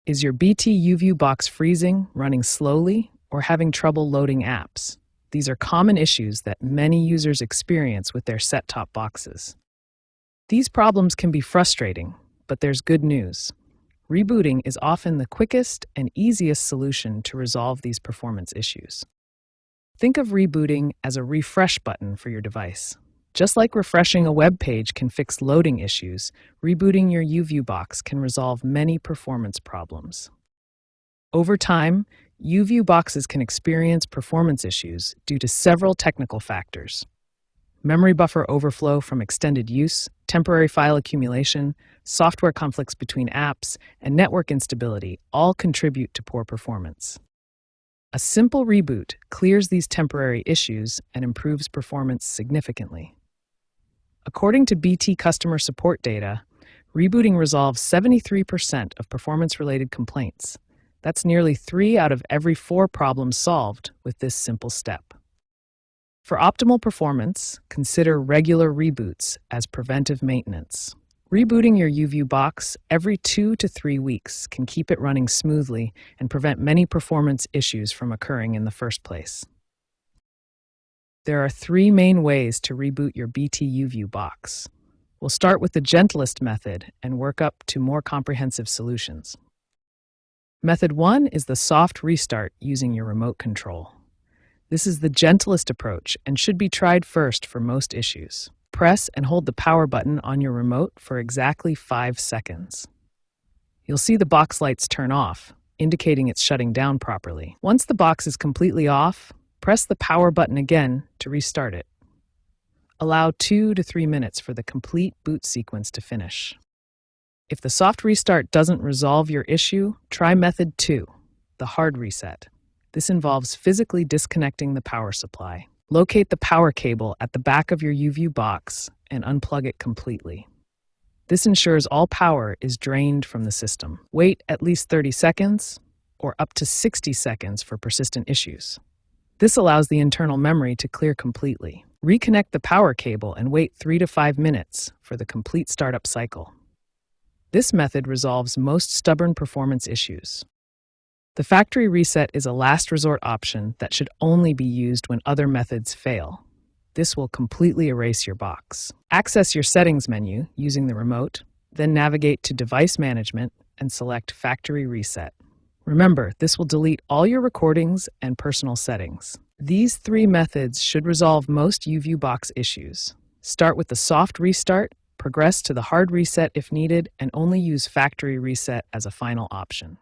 Is your BT YouView box freezing, running slowly, or having trouble loading apps? These are common issues that many users experience with their set-top boxes. These problems can be frustrating, but there's good news. Rebooting is often the quickest and easiest solution to resolve these performance issues. Think of rebooting as a refresh button for your device. Just like refreshing a web page can fix loading issues, rebooting your YouView box can resolve many performance problems. Over time, YouView boxes can experience performance issues due to several technical factors. Memory buffer overflow from extended use, temporary file accumulation, software conflicts between apps, and network instability all contribute to poor performance. A simple reboot clears these temporary issues and improves performance significantly. According to BT customer support data, rebooting resolves 73% of performance-related complaints. That's nearly 3 out of every 4 problems solved with this simple step. For optimal performance, consider regular reboots as preventive maintenance. Rebooting your YouView box every 2 to 3 weeks can keep it running smoothly and prevent many performance issues from occurring in the first place. There are 3 main ways to reboot your BT YouView box. We'll start with the gentlest method and work up to more comprehensive solutions. Method 1 is the soft restart using your remote control. This is the gentlest approach and should be tried first for most issues. Press and hold the power button on your remote for exactly 5 seconds. You'll see the box lights turn off, indicating it's shutting down properly. Once the box is completely off, press the power button again to restart it. Allow 2 to 3 minutes for the complete boot sequence to finish. If the soft restart doesn't resolve your issue, try method 2, the hard reset. This involves physically disconnecting the power supply. Locate the power cable at the back of your YouView box and unplug it completely. This ensures all power is drained from the system. Wait at least 30 seconds or up to 60 seconds for persistent issues. This allows the internal memory to clear completely. Reconnect the power cable and wait 3 to 5 minutes for the complete startup cycle. This method resolves most stubborn performance issues. The factory reset is a last resort option that should only be used when other methods fail. This will completely erase your box. Access your settings menu using the remote, then navigate to Device Management and select Factory Reset. Remember, this will delete all your recordings and personal settings. These 3 methods should resolve most YouView box issues. Start with the soft restart, progress to the hard reset if needed, and only use factory reset as a final option.